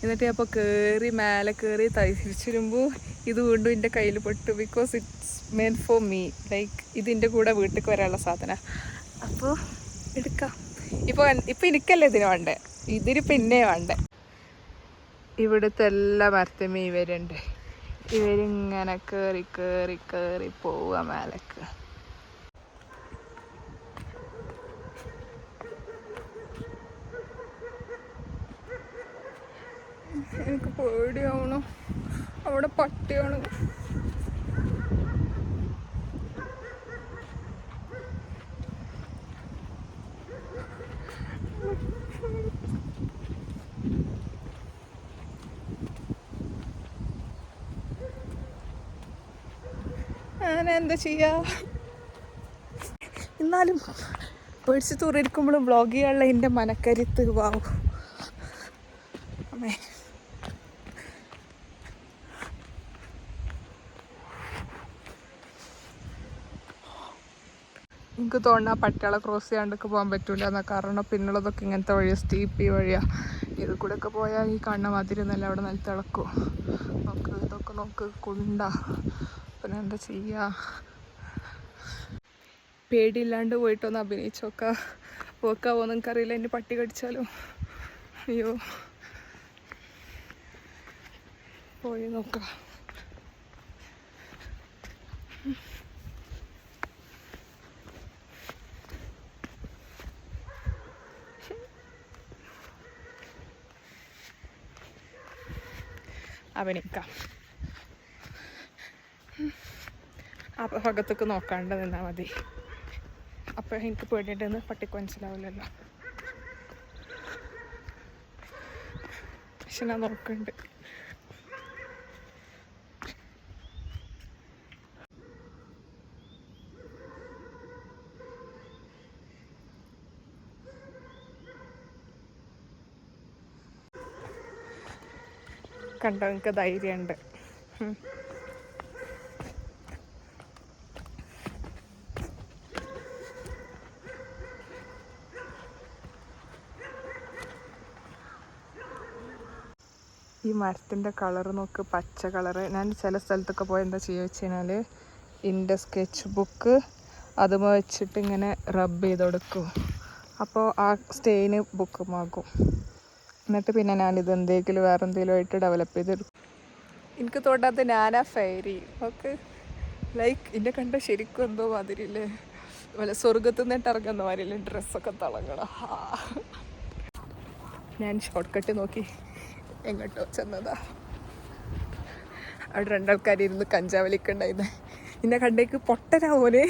എന്നിട്ട് അപ്പോൾ കയറി മേലെ കയറി തിരിച്ചു വരുമ്പോൾ ഇത് വീണ്ടും എൻ്റെ കയ്യിൽ പെട്ടു. Because it's main for me. Like ഇതിൻ്റെ കൂടെ വീട്ടിലേക്ക് വരാനുള്ള സാധനം. അപ്പോൾ എടുക്കാം. ഇപ്പോൾ എനിക്കല്ലേ ഇതിന് വേണ്ടേ, ഇതിനിപ്പോൾ ഇന്നേ വേണ്ടേ. ഇവിടുത്തെ എല്ലാ മരത്തുമ്മ ഇവരുണ്ട്. ഇവരിങ്ങനെ കയറി കയറി കയറി പോവുക മേലേക്ക്. എനിക്ക് പേടിയാവണം, അവിടെ പട്ടിയാണ്. ഞാൻ എന്താ ചെയ്യാ? എന്നാലും പേടിച്ച് തൂറിയിരിക്കുമ്പോഴും വ്ളോഗ് ചെയ്യാനുള്ള എൻ്റെ മനക്കരുത്ത് വാവ്. അമ്മേ എനിക്ക് തോന്നുന്നു ആ പട്ടികളെ ക്രോസ് ചെയ്യാണ്ടൊക്കെ പോകാൻ പറ്റൂല എന്നാ. കാരണം പിന്നുള്ളതൊക്കെ ഇങ്ങനത്തെ വഴിയാണ്, സ്റ്റീപ്പി വഴിയാണ്. ഇത് കൂടെ ഒക്കെ പോയാൽ ഈ കാണുന്ന മാതിരിയൊന്നുമല്ല, അവിടെ നല്ല തിളക്കും. നോക്ക് ഇതൊക്കെ നോക്ക്, കുണ്ടാ. പിന്നെ എന്താ ചെയ്യുക? പേടിയില്ലാണ്ട് പോയിട്ടൊന്ന് അഭിനയിച്ചോക്ക. പോക്കാവോ നിങ്ങൾക്കറിയില്ല, എൻ്റെ പട്ടി കടിച്ചാലോ. അയ്യോ, പോയി നോക്കാം. അഭിനയിക്കാം. ആ ഭാഗത്തൊക്കെ നോക്കാണ്ട് നിന്നാൽ മതി. അപ്പോൾ എനിക്ക് പേടിയുണ്ടെന്ന് പട്ടിക്ക് മനസ്സിലാവില്ലല്ലോ. പക്ഷെ ഞാൻ നോക്കുന്നുണ്ട്. കണ്ടോ, എനിക്ക് ധൈര്യമുണ്ട്. ഈ മരത്തിൻ്റെ കളറ് നോക്ക്, പച്ച കളറ്. ഞാൻ ചില സ്ഥലത്തൊക്കെ പോയി എന്താ ചെയ്യുക വെച്ച് കഴിഞ്ഞാൽ എൻ്റെ സ്കെച്ച് ബുക്ക് അതുമ വെച്ചിട്ട് ഇങ്ങനെ റബ്ബ് ചെയ്ത് കൊടുക്കും. അപ്പോൾ ആ സ്റ്റെയിന് ബുക്കുമാകും. എന്നിട്ട് പിന്നെ ഞാനിത് എന്തെങ്കിലും വേറെ എന്തെങ്കിലും ആയിട്ട് ഡെവലപ്പ് ചെയ്തെടുക്കും. എനിക്ക് തോട്ടാത്ത ഞാനാ ഫെയറി. ഓക്കെ, ലൈക്ക് എന്നെ കണ്ട ശരിക്കും എന്തോ മാതിരിയില്ലേ, വല്ല സ്വർഗത്തിൽ നിന്നിട്ട് ഇറങ്ങുന്ന മാതിരില്ലേ, ഡ്രസ്സൊക്കെ തിളങ്ങണം. ഞാൻ ഷോർട്ട് കട്ട് നോക്കി എങ്ങോട്ടോ ചെന്നതാ. അവിടെ രണ്ടാൾക്കാരിരുന്ന് കഞ്ചാവലിക്കുണ്ടായിരുന്നേ. എന്നെ കണ്ടേക്ക് പൊട്ടനാവോനെ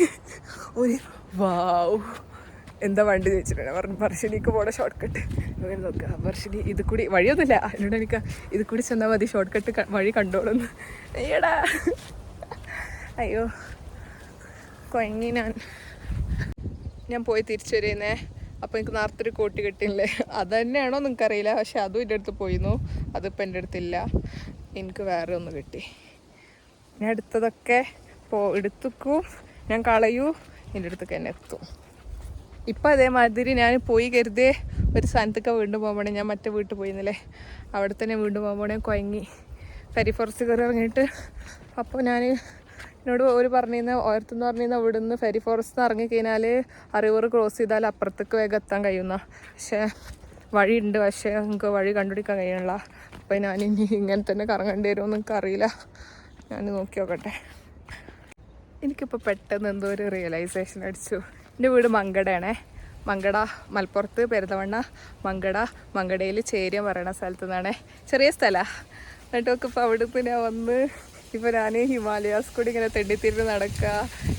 ഒരു വാവ് എന്താ വണ്ടി ചോദിച്ചിട്ടുണ്ട്. പറഞ്ഞു വർഷിനിക്ക് പോണ ഷോർട്ട് കട്ട് നോക്കുക. വർഷിനി ഇത് കൂടി വഴിയൊന്നുമില്ല, അതിനോട് എനിക്ക് ഇത് കൂടി ചെന്നാൽ മതി, ഷോർട്ട് കട്ട് വഴി കണ്ടോളുന്നു. അയ്യടാ, അയ്യോ കൊയങ്ങി. ഞാൻ പോയി തിരിച്ചു വരുന്നേ. അപ്പോൾ എനിക്ക് നേരത്തെ ഒരു കോട്ടി കിട്ടിയില്ലേ, അത് തന്നെയാണോ നിങ്ങൾക്കറിയില്ല. പക്ഷെ അതും എൻ്റെ അടുത്ത് പോയിരുന്നു, അതിപ്പോൾ എൻ്റെ അടുത്തില്ല. എനിക്ക് വേറെ ഒന്ന് കിട്ടി. ഞാൻ എടുത്തതൊക്കെ എടുത്തുക്കും, ഞാൻ കളയൂ, എൻ്റെ അടുത്തേക്ക് തന്നെ എത്തും. ഇപ്പം അതേമാതിരി ഞാൻ പോയി കരുതിയേ ഒരു സ്ഥാനത്തൊക്കെ വീണ്ടും പോകുമ്പോഴേ, ഞാൻ മറ്റേ വീട്ടിൽ പോയിരുന്നില്ലേ, അവിടെ തന്നെ വീണ്ടും പോകുമ്പോഴേ കുഴങ്ങി ഫെറി ഫോറസ്റ്റ് കയറി ഇറങ്ങിയിട്ട്. അപ്പോൾ ഞാൻ എന്നോട് ഒരു പറഞ്ഞിരുന്ന ഓരോരുത്തെന്ന് പറഞ്ഞിരുന്ന ഇവിടെ നിന്ന് ഫെറി ഫോറസ്റ്റ് ഇറങ്ങിക്കഴിഞ്ഞാൽ റിവർ ക്രോസ് ചെയ്താൽ അപ്പുറത്തേക്ക് വേഗം എത്താൻ കഴിയുന്ന. പക്ഷേ വഴിയുണ്ട്, പക്ഷേ നമുക്ക് വഴി കണ്ടുപിടിക്കാൻ കഴിയണില്ല. അപ്പോൾ ഞാനിനി ഇങ്ങനെ തന്നെ കറങ്ങേണ്ടി വരുമെന്ന് എനിക്കറിയില്ല. ഞാൻ നോക്കി നോക്കട്ടെ. എനിക്കിപ്പോൾ പെട്ടെന്ന് എന്തോ ഒരു റിയലൈസേഷൻ അടിച്ചു. എൻ്റെ വീട് മങ്കടയാണേ. മങ്കട മലപ്പുറത്ത് പെരുന്തവണ്ണ മങ്കടയിൽ ചേരിയ പറയുന്ന സ്ഥലത്തു നിന്നാണേ. ചെറിയ സ്ഥലമാണ്. എന്നിട്ടൊക്കെ ഇപ്പോൾ അവിടുന്ന് ഞാൻ വന്ന് ഇപ്പോൾ ഞാൻ ഹിമാലയാസ് കൂടി ഇങ്ങനെ തെണ്ടിത്തിരിഞ്ഞ് നടക്കുക.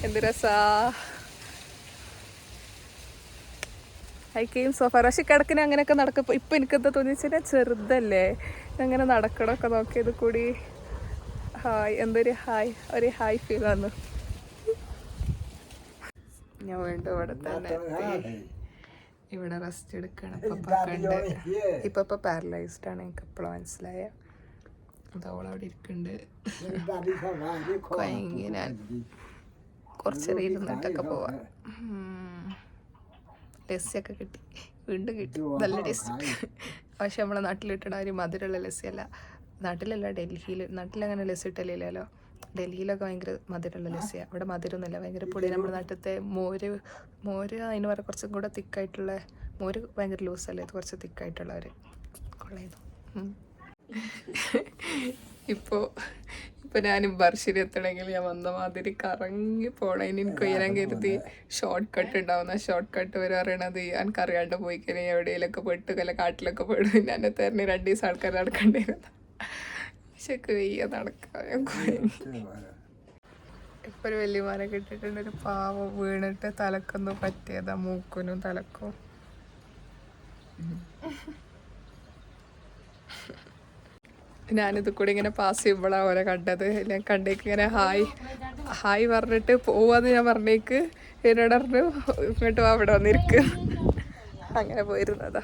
എന്ത് രസാ. ഹൈക്കയും സോഫ. പക്ഷെ കിടക്കിന് അങ്ങനെയൊക്കെ നടക്കും. ഇപ്പം എനിക്കെന്താ തോന്നിച്ചാൽ ചെറുതല്ലേ, അങ്ങനെ നടക്കണമൊക്കെ നോക്കിയത് കൂടി ഹായ്, എന്തൊരു ഒരു ഹായ് ഫീൽ വന്നു. ഞാൻ വീണ്ടും ഇവിടെ തന്നെ ഇവിടെ റെസ്റ്റ് എടുക്കണം. ഇപ്പം പാരലൈസ്ഡ് ആണ്, എനിക്ക് എപ്പോഴും മനസ്സിലായ. അതോളവിടെ ഇരിക്കുന്നുണ്ട്. കൊയങ്ങി ഞാൻ കുറച്ചേരം ഇരുന്നിട്ടൊക്കെ പോവാം. ലസ്സിയൊക്കെ കിട്ടി, വീണ്ടും കിട്ടി. നല്ല ടേസ്റ്റ്. പക്ഷെ നമ്മളെ നാട്ടിലിട്ടണ ഒരു മധുരമുള്ള ലസ്സിയല്ല. നാട്ടിലല്ല, ഡൽഹിയിൽ. നാട്ടിലങ്ങനെ ലസ്സി ഇട്ടല്ലോ. ഡൽഹിയിലൊക്കെ ഭയങ്കര മധുരമുള്ള ലസ്സിയാണ്. അവിടെ മധുരമൊന്നുമില്ല, ഭയങ്കര പൊടി. നമ്മുടെ നാട്ടിലത്തെ മോര് അതിന് പറയാം കുറച്ചും കൂടെ തിക്കായിട്ടുള്ള മോര്. ഭയങ്കര ലൂസല്ലേ, ഇത് കുറച്ച് തിക്കായിട്ടുള്ളവർ കൊള്ളായിരുന്നു. ഇപ്പോൾ ഞാനും ബർഷിൽ എത്തണമെങ്കിൽ ഞാൻ വന്ന മാതിരി കറങ്ങി പോകണം. ഇനി എനിക്ക് ഉയരാൻ കരുതി ഷോർട്ട് കട്ട് ഉണ്ടാവുന്ന ഷോർട്ട് കട്ട് വരെ അറിയണത് എനിക്കറിയാണ്ട് പോയി കഴിഞ്ഞാൽ എവിടെയെങ്കിലൊക്കെ പെട്ട് കല്ല കാട്ടിലൊക്കെ പെടും. ഞാൻ തെരഞ്ഞ് 2 ദിവസം ആൾക്കാർ നടക്കേണ്ടിരുന്ന. പക്ഷെ വയ്യ നടക്കാൻ. ഇപ്പൊ ഒരു വലിയ മരം കിട്ടിയിട്ടുണ്ട്. ഒരു പാവം വീണിട്ട് തലക്കൊന്നും പറ്റിയതാ, മൂക്കിനും തലക്കും. ഞാനിത് കൂടി ഇങ്ങനെ പാസ് ചെയ്യുമ്പോഴാണ് അവരെ കണ്ടത്. ഞാൻ കണ്ടേക്ക് ഇങ്ങനെ ഹായ് പറഞ്ഞിട്ട് പോവാന്ന് ഞാൻ പറഞ്ഞേക്ക് എന്നോട് പറഞ്ഞു ഇങ്ങോട്ട് അവിടെ വന്നിരിക്കുക. അങ്ങനെ പോയിരുന്നതാ.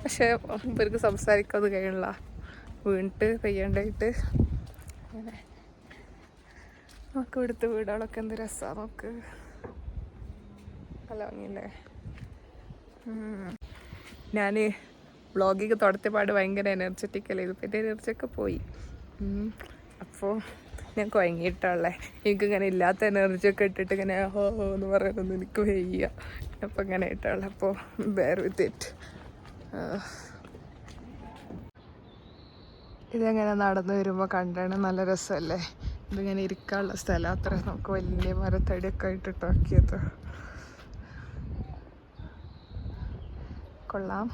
പക്ഷെ ഇവർക്ക് സംസാരിക്കാതെ കഴിയണില്ല, വീണിട്ട് പെയ്യണ്ടായിട്ട്. അങ്ങനെ നോക്ക് ഇവിടുത്തെ വീടുകളൊക്കെ എന്ത് രസമാണ് നോക്ക്. നല്ല ഭംഗിയില്ലേ. ഞാൻ വ്ളോഗിങ് തുടത്തിയപാട് ഭയങ്കര എനർജറ്റിക് അല്ലേ, ഇതിപ്പോൾ എൻ്റെ എനർജിയൊക്കെ പോയി. അപ്പോൾ ഞാൻ കുഴങ്ങിയിട്ടുള്ളേ. എനിക്കിങ്ങനെ ഇല്ലാത്ത എനർജിയൊക്കെ ഇട്ടിട്ട് ഇങ്ങനെ ഹോ എന്ന് പറയാനൊന്നും എനിക്ക് വയ്യ. അപ്പോൾ ഇങ്ങനെ ഇട്ടുള്ള. അപ്പോൾ ബെയർ വിത്ത് ഇറ്റ്. ഇതെങ്ങനെ നടന്നു വരുമ്പോൾ കണ്ടാണ് നല്ല രസമല്ലേ. ഇതിങ്ങനെ ഇരിക്കാനുള്ള സ്ഥലം അത്ര നമുക്ക് വലിയ മരത്തടിയൊക്കെ ആയിട്ടിട്ടാക്കിയത്. കൊള്ളാം.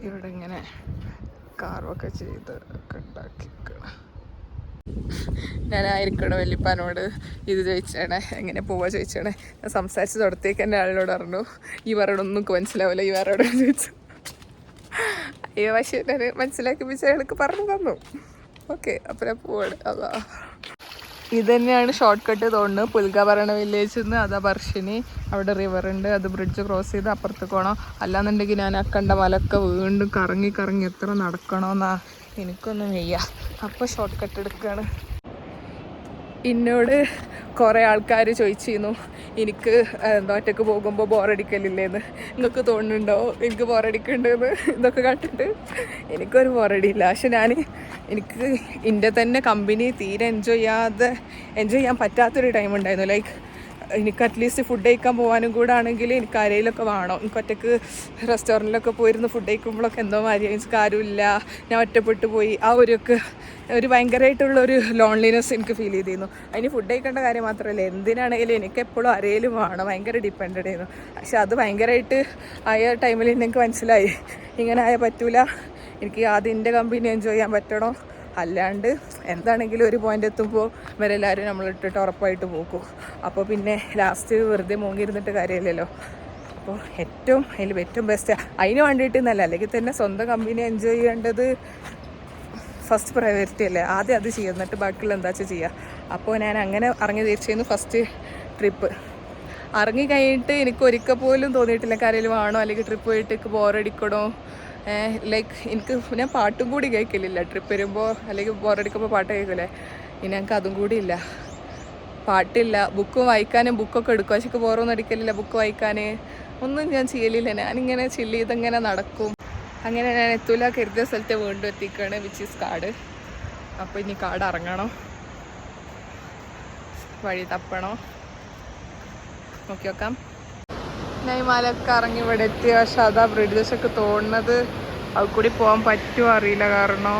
ഇവിടെ ഇങ്ങനെ കാർവൊക്കെ ചെയ്ത് ഒക്കെ ഉണ്ടാക്കിയിരിക്കണം. ഞാനായിരിക്കണം വല്യപ്പാനോട് ഇത് ചോദിച്ചേണേ, എങ്ങനെ പോവാ ചോദിച്ചേണേ. ഞാൻ സംസാരിച്ച് തുടത്തേക്ക് എൻ്റെ ആളിനോട് പറഞ്ഞു ഈ പറയണൊന്നും മനസ്സിലാവില്ല, ഈ വേറെ ചോദിച്ചു. അയ്യോ പക്ഷേ ഞാൻ മനസ്സിലാക്കി വെച്ച അയാൾക്ക് പറഞ്ഞു തന്നു. ഓക്കെ അപ്പം ഞാൻ പോവാണ്. അതാ ഇത് തന്നെയാണ് ഷോർട്ട് കട്ട് തോന്നുന്നു. പുൽഗാഭരണ വില്ലേജിൽ നിന്ന് അതാ ബർഷിനി, അവിടെ റിവറുണ്ട്, അത് ബ്രിഡ്ജ് ക്രോസ് ചെയ്ത് അപ്പുറത്ത് പോകണം. അല്ലാന്നുണ്ടെങ്കിൽ ഞാൻ അക്കണ്ട മലൊക്കെ വീണ്ടും കറങ്ങി എത്ര നടക്കണമെന്നാ എനിക്കൊന്നും വയ്യ. അപ്പോൾ ഷോർട്ട് കട്ട് എടുക്കുകയാണ്. എന്നോട് കുറേ ആൾക്കാർ ചോദിച്ചിരുന്നു എനിക്ക് എന്താ ഒറ്റയ്ക്ക് പോകുമ്പോൾ ബോറടിക്കലില്ലേന്ന്. നിങ്ങൾക്ക് തോന്നുന്നുണ്ടോ എനിക്ക് ബോറടിക്കുന്നുണ്ടെന്ന്? ഇതൊക്കെ കണ്ടിട്ട് എനിക്കൊരു ബോറടിയില്ല. പക്ഷെ എനിക്ക് എൻ്റെ തന്നെ കമ്പനി തീരെ എൻജോയ് ചെയ്യാൻ പറ്റാത്തൊരു ടൈം ഉണ്ടായിരുന്നു. ലൈക്ക് എനിക്ക് അറ്റ്ലീസ്റ്റ് ഫുഡ് കഴിക്കാൻ പോകാനും കൂടെ ആണെങ്കിൽ എനിക്ക് ആരെയിലൊക്കെ വേണം. എനിക്ക് ഒറ്റയ്ക്ക് റെസ്റ്റോറൻറ്റിലൊക്കെ പോയിരുന്ന് ഫുഡ് കഴിക്കുമ്പോഴൊക്കെ എന്തോ മാതിരി എനിക്ക് ആരുമില്ല, ഞാൻ ഒറ്റപ്പെട്ടു പോയി. ആ ഒരു ഭയങ്കരമായിട്ടുള്ളൊരു ലോൺലിനെസ് എനിക്ക് ഫീൽ ചെയ്തിരുന്നു. അതിന് ഫുഡ് കഴിക്കേണ്ട കാര്യം മാത്രമല്ല, എന്തിനാണെങ്കിലും എനിക്ക് എപ്പോഴും ആരെയും വേണം, ഭയങ്കര ഡിപ്പെൻഡൻ്റ് ആയിരുന്നു. പക്ഷെ അത് ഭയങ്കരമായിട്ട് ആയ ടൈമിൽ എനിക്ക് മനസ്സിലായി ഇങ്ങനെ ആയാൽ പറ്റൂല. എനിക്ക് ആദ്യം എൻ്റെ കമ്പനി എൻജോയ് ചെയ്യാൻ പറ്റണം. അല്ലാണ്ട് എന്താണെങ്കിലും ഒരു പോയിൻ്റ് എത്തുമ്പോൾ ഇവരെല്ലാവരും നമ്മളിട്ടിട്ട് ഉറപ്പായിട്ട് പോകും. അപ്പോൾ പിന്നെ ലാസ്റ്റ് വെറുതെ മൂങ്ങിയിരുന്നിട്ട് കാര്യമില്ലല്ലോ. അപ്പോൾ ഏറ്റവും ബെസ്റ്റ് അതിന് വേണ്ടിയിട്ട് എന്നല്ല, അല്ലെങ്കിൽ തന്നെ സ്വന്തം കമ്പനി എൻജോയ് ചെയ്യേണ്ടത് ഫസ്റ്റ് പ്രയോറിറ്റി അല്ലേ. ആദ്യം അത് ചെയ്യുക, എന്നിട്ട് ബാക്കിയുള്ള എന്താ വെച്ചാൽ ചെയ്യുക. അപ്പോൾ ഞാൻ അങ്ങനെ ഇറങ്ങി തിരിച്ചിരുന്നു ഫസ്റ്റ് ട്രിപ്പ്. ഇറങ്ങി കഴിഞ്ഞിട്ട് എനിക്ക് ഒരിക്കൽ പോലും തോന്നിയിട്ടില്ല കാര്യം വേണോ അല്ലെങ്കിൽ ട്രിപ്പ് പോയിട്ട് എനിക്ക് ബോറടിക്കണോ. ലൈക്ക് ഞാൻ പാട്ടും കൂടി കേൾക്കില്ല ട്രിപ്പ് വരുമ്പോൾ, അല്ലെങ്കിൽ ബോറടിക്കുമ്പോൾ പാട്ട് കേൾക്കില്ലേ. ഇനി ഞങ്ങൾക്ക് അതും കൂടി ഇല്ല, പാട്ടില്ല. ബുക്ക് വായിക്കാനും ബുക്കൊക്കെ എടുക്കും, പക്ഷെ ബോറൊന്നും അടിക്കലില്ല. ബുക്ക് വായിക്കാൻ ഒന്നും ഞാൻ ചെയ്യലില്ല. ഞാനിങ്ങനെ ചില്ല് ചെയ്തിങ്ങനെ നടക്കും. അങ്ങനെ ഞാൻ എത്തൂല കരുതിയ സ്ഥലത്തെ വീണ്ടും എത്തിക്കുകയാണ്, വിച്ച് ഈസ് കാട്. അപ്പോൾ ഇനി കാട് ഇറങ്ങണം, വഴി തപ്പണം, നോക്കി നോക്കാം. ഞാൻ ഈ മലയൊക്കെ ഇറങ്ങി ഇവിടെ എത്തി. പക്ഷെ അതാ ബ്രിഡ്ജസൊക്കെ തോന്നുന്നത് അത് കൂടി പോകാൻ പറ്റുമോ അറിയില്ല. കാരണം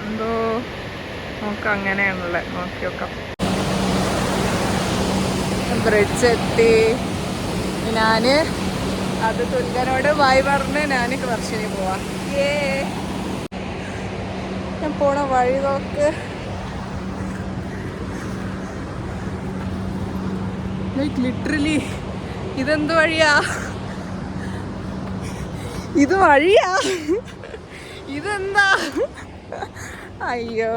എന്തോ നോക്കാം, അങ്ങനെയാണുള്ളത്. നോക്കി നോക്കാം. ബ്രിഡ്ജ് എത്തി. ഞാൻ അത് തുല്യനോട് വായി പറഞ്ഞ് ഞാൻ വർഷനി പോവാം. ഞാൻ പോണ വഴി നോക്ക്. ലൈക്ക് ലിറ്ററലി ഇതെന്ത് വഴിയാ? ഇത് വഴിയാ? ഇതെന്താ? അയ്യോ,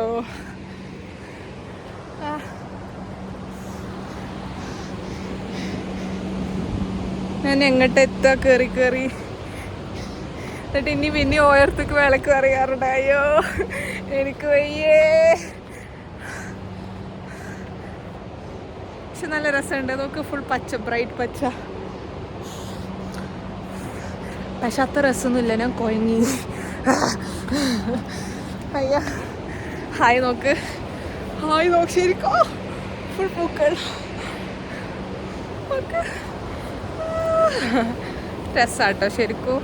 ഞാൻ എങ്ങോട്ട് എത്താ? കയറി എന്നിട്ട് ഇനി പിന്നെ ഓരോരുത്തർക്ക് വിളക്ക് അറിയാറുണ്ട്. അയ്യോ എനിക്ക് വയ്യേ. പക്ഷെ നല്ല രസമുണ്ട് നോക്ക്, ഫുൾ പച്ച, ബ്രൈറ്റ് പച്ച. പക്ഷെ അത്ര രസമൊന്നുമില്ല, ഞാൻ കുഴങ്ങി. അയ്യ ഹായ് നോക്ക് ശരിക്കോ ഫുൾ പൂക്കൾ. രസാട്ടോ ശരിക്കും.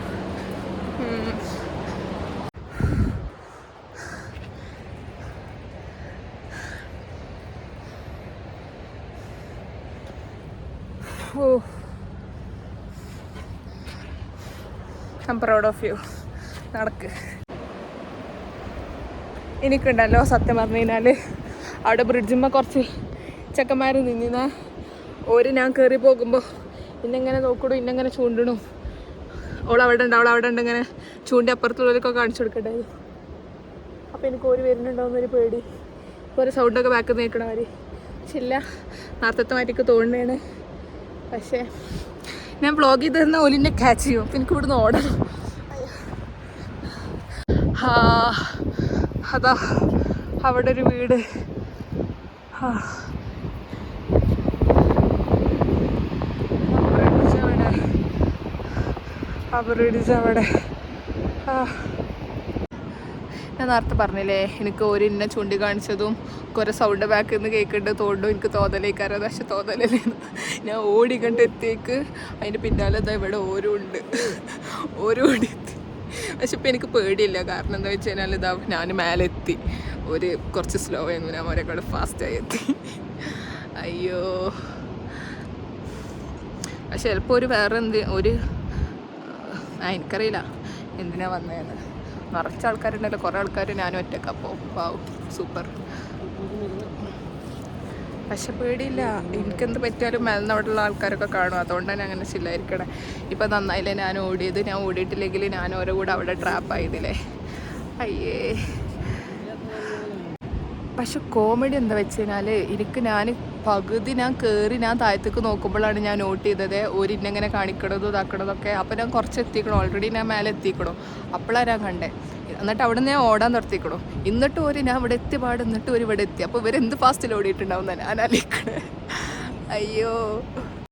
I'm proud of you. നടക്ക്. എനിക്കുണ്ടല്ലോ സത്യം പറഞ്ഞു കഴിഞ്ഞാൽ അവിടെ ബ്രിഡ്ജിന്മേൽ കുറച്ച് ചെക്കന്മാർ നിന്നിരുന്ന ഞാൻ കയറി പോകുമ്പോൾ ഇന്നെങ്ങനെ നോക്കണു, ഇന്നെങ്ങനെ ചൂണ്ടണു. അവൾ അവിടെ ഉണ്ട് ഇങ്ങനെ ചൂണ്ടി അപ്പുറത്തുള്ളവരൊക്കെ കാണിച്ചു കൊടുക്കണ്ടായിരുന്നു. അപ്പോൾ എനിക്ക് ഓര് വരുന്നുണ്ടോയെന്നൊരു പേടി. ഓരോ സൗണ്ടൊക്കെ ബാക്കിൽ നിൽക്കണ അവർ. പക്ഷെ ഇല്ല, നേരത്തെ മാറ്റിക്ക് തോന്നുന്നതാണ്. പക്ഷേ ഞാൻ വ്ളോഗ് ചെയ്ത് തന്ന ഓലിനെ ക്യാച്ച് ചെയ്യും. അപ്പം എനിക്ക് ഇവിടുന്ന് ഓടണം. അതാ അവിടെ ഒരു വീട്. ബ്രിഡ്ജ് അവിടെ. ഞാൻ നേരത്തെ പറഞ്ഞില്ലേ എനിക്ക് ഒരു ഇന്നെ ചൂണ്ടിക്കാണിച്ചതും കുറേ സൗണ്ട് ബാക്കിൽ നിന്ന് കേൾക്കേണ്ടത് തോണ്ടും എനിക്ക് തോന്നലേക്കാരത്. പക്ഷെ തോന്നലല്ലേ, ഞാൻ ഓടിക്കണ്ട് എത്തിയേക്ക് അതിൻ്റെ പിന്നാലെ ഇതാ ഇവിടെ ഓരോ ഉണ്ട്. ഓരോ ഓടിയെത്തി. പക്ഷെ ഇപ്പം എനിക്ക് പേടിയില്ല. കാരണം എന്താ വെച്ച് കഴിഞ്ഞാൽ ഇതാ ഞാൻ മേലെ എത്തി. ഒരു കുറച്ച് സ്ലോ ആയിരുന്നു, ഞാൻ അവരെക്കാട് ഫാസ്റ്റായി എത്തി. അയ്യോ, പക്ഷെ ചിലപ്പോൾ ഒരു വേറെ എനിക്കറിയില്ല എന്തിനാ വന്നതെന്ന്. നിറച്ച ആൾക്കാരുണ്ടല്ലോ, കുറേ ആൾക്കാർ ഞാനും ഒറ്റയ്ക്ക്. അപ്പോൾ വാവും, സൂപ്പർ. പക്ഷെ പേടിയില്ല, എനിക്കെന്ത് പറ്റിയാലും മേൽന്നവിടെയുള്ള ആൾക്കാരൊക്കെ കാണും. അതുകൊണ്ടാണ് അങ്ങനെ ചില്ലായിരിക്കണേ. ഇപ്പം നന്നായില്ലേ ഞാൻ ഓടിയത്. ഞാൻ ഓടിയിട്ടില്ലെങ്കിൽ ഞാൻ ഓരോ കൂടെ അവിടെ ട്രാപ്പായതില്ലേ. അയ്യേ. പക്ഷെ കോമഡി എന്താ വെച്ച് കഴിഞ്ഞാൽ ഞാൻ പകുതി കയറി ഞാൻ താഴത്തേക്ക് നോക്കുമ്പോഴാണ് ഞാൻ നോട്ട് ചെയ്തത് ഒരിന്നെങ്ങനെ കാണിക്കണതും ഇതാക്കണതൊക്കെ. അപ്പോൾ ഞാൻ കുറച്ച് എത്തിക്കണം, ഓൾറെഡി ഞാൻ മേലെ എത്തിക്കണം. അപ്പോഴാണ് ഞാൻ കണ്ടേ. എന്നിട്ട് അവിടെ നിന്ന് ഞാൻ ഓടാൻ നിർത്തിക്കണം. എന്നിട്ട് ഞാൻ ഇവിടെ എത്തിയ പാട് എന്നിട്ട് ഇവിടെ എത്തി. അപ്പോൾ ഇവരെന്ത് ഫാസ്റ്റിൽ ഓടിയിട്ടുണ്ടാവും ഞാൻ ആലോചിക്കണേ. അയ്യോ.